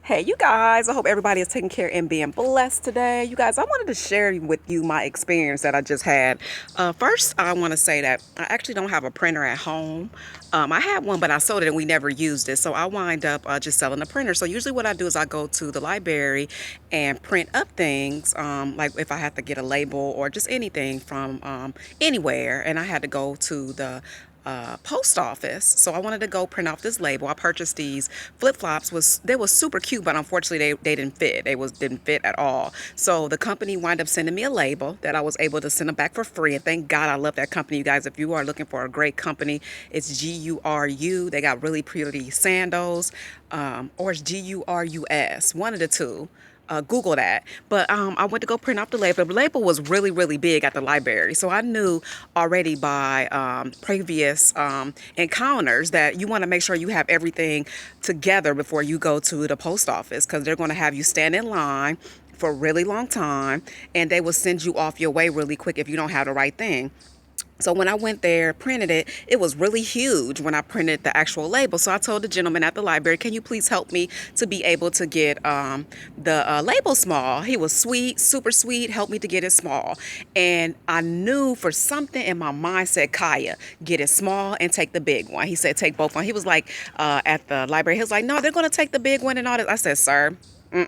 Hey, you guys, I hope everybody is taking care and being blessed today. You guys, I wanted to share with you my experience that I just had. First, I want to say that I actually don't have a printer at home. I had one, but I sold it and we never used it. So I wind up just selling the printer. So usually what I do is I go to the library and print up things, like if I have to get a label or just anything from anywhere. And I had to go to the post office, so I wanted to go print off this label. I purchased these flip-flops. They was super cute, but unfortunately they didn't fit. Didn't fit at all. So the company wound up sending me a label that I was able to send them back for free, and thank God I love that company. You guys, if you are looking for a great company, it's GURU. They got really pretty sandals, or it's GURUS, one of the two. Google that. But I went to go print off the label. The label was really, really big at the library. So I knew already by previous encounters that you want to make sure you have everything together before you go to the post office, because they're going to have you stand in line for a really long time, and they will send you off your way really quick if you don't have the right thing. So when I went there, printed it, it was really huge when I printed the actual label. So I told the gentleman at the library, can you please help me to be able to get the label small? He was sweet, super sweet, helped me to get it small. And I knew for something in my mind said, Kaya, get it small and take the big one. He said, take both one. He was like, at the library, he was like, no, they're going to take the big one and all that. I said, sir,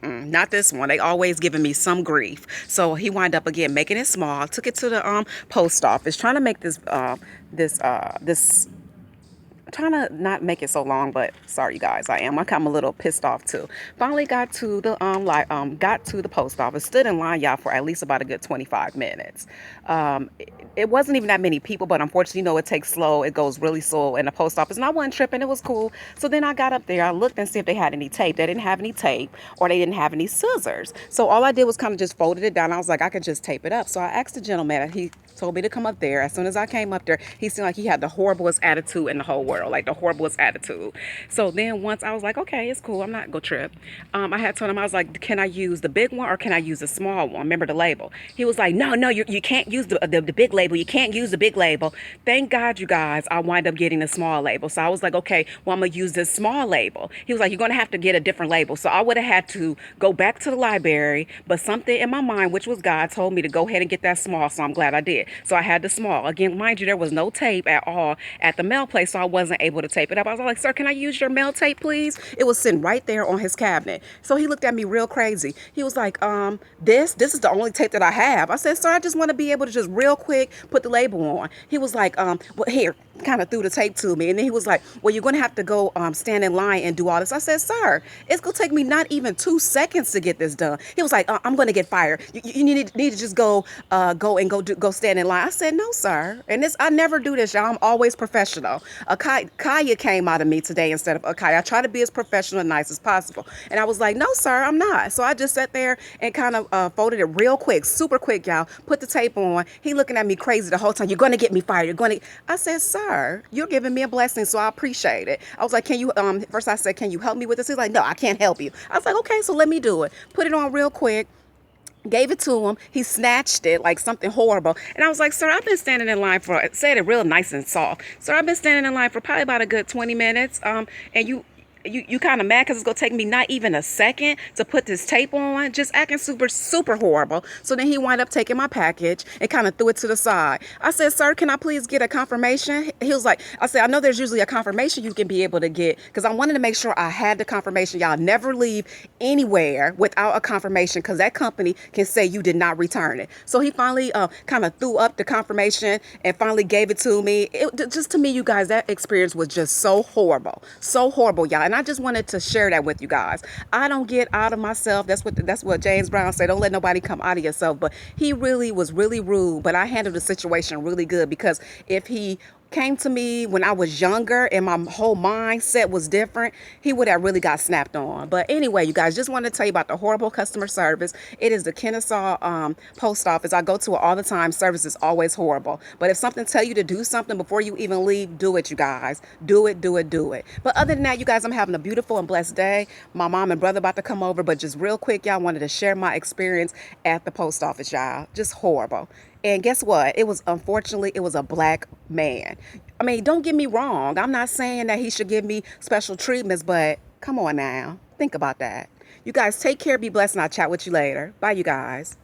not this one. They always giving me some grief. So he wound up again making it small. Took it to the post office, trying to make this trying to not make it so long, but sorry you guys, I'm a little pissed off too. Finally got to the got to the post office, stood in line, y'all, for at least about a good 25 minutes. It wasn't even that many people, but unfortunately, it takes slow. It goes really slow in the post office, and I wasn't tripping. It was cool. So then I got up there, I looked and see if they had any tape. They didn't have any tape, or they didn't have any scissors. So all I did was kind of just folded it down. I was like, I could just tape it up. So I asked the gentleman, and he told me to come up there. As soon as I came up there, he seemed like he had the horriblest attitude in the whole world, like the horriblest attitude. So then once I was like, okay, it's cool, I'm not gonna trip. I had told him, I was like, can I use the big one or can I use the small one? Remember the label? He was like, no, you can't use the big label. You can't use the big label. Thank God, you guys, I wind up getting the small label. So I was like, okay, well, I'm gonna use this small label. He was like, you're gonna have to get a different label. So I would have had to go back to the library, but something in my mind, which was God, told me to go ahead and get that small. So I'm glad I did. So I had the small. Again, mind you, there was no tape at all at the mail place, so I wasn't able to tape it up. I was like, sir, can I use your mail tape, please? It was sitting right there on his cabinet. So he looked at me real crazy. He was like, this is the only tape that I have. I said, sir, I just want to be able to just real quick put the label on. He was like, well, here, kind of threw the tape to me. And then he was like, well, you're going to have to go stand in line and do all this. I said, sir, it's going to take me not even 2 seconds to get this done. He was like, I'm going to get fired. You need to just go stand in line. I said, no, sir. And I never do this, y'all. I'm always professional. Kaya came out of me today instead of Akaya. I try to be as professional and nice as possible. And I was like, no, sir, I'm not. So I just sat there and kind of folded it real quick, super quick, y'all. Put the tape on. He looking at me crazy the whole time. You're going to get me fired. You're going to. I said, sir, you're giving me a blessing, so I appreciate it. I was like, can you, first I said, can you help me with this? He's like, no, I can't help you. I was like, okay, so let me do it. Put it on real quick. Gave it to him. He snatched it like something horrible. And I was like, sir, I've been standing in line for, said it real nice and soft. Sir, I've been standing in line for probably about a good 20 minutes. And you kind of mad because it's going to take me not even a second to put this tape on, just acting super, super horrible. So then he wound up taking my package and kind of threw it to the side. I said, sir, can I please get a confirmation? He was like, I said, I know there's usually a confirmation you can be able to get, because I wanted to make sure I had the confirmation. Y'all never leave anywhere without a confirmation, because that company can say you did not return it. So he finally kind of threw up the confirmation and finally gave it to me. Just to me, you guys, that experience was just so horrible, y'all. And I just wanted to share that with you guys. I don't get out of myself. That's what James Brown said. Don't let nobody come out of yourself. But he really was really rude. But I handled the situation really good, because if he came to me when I was younger and my whole mindset was different, he would have really got snapped on. But anyway, you guys, just wanted to tell you about the horrible customer service. It is the Kennesaw post office. I go to it all the time. Service is always horrible. But if something tell you to do something before you even leave, do it, you guys. Do it. But other than that, you guys, I'm having a beautiful and blessed day. My mom and brother about to come over, but just real quick, y'all, wanted to share my experience at the post office, y'all. Just horrible. And guess what? Unfortunately, it was a black man. I mean, don't get me wrong. I'm not saying that he should give me special treatments, but come on now. Think about that. You guys take care, be blessed, and I'll chat with you later. Bye, you guys.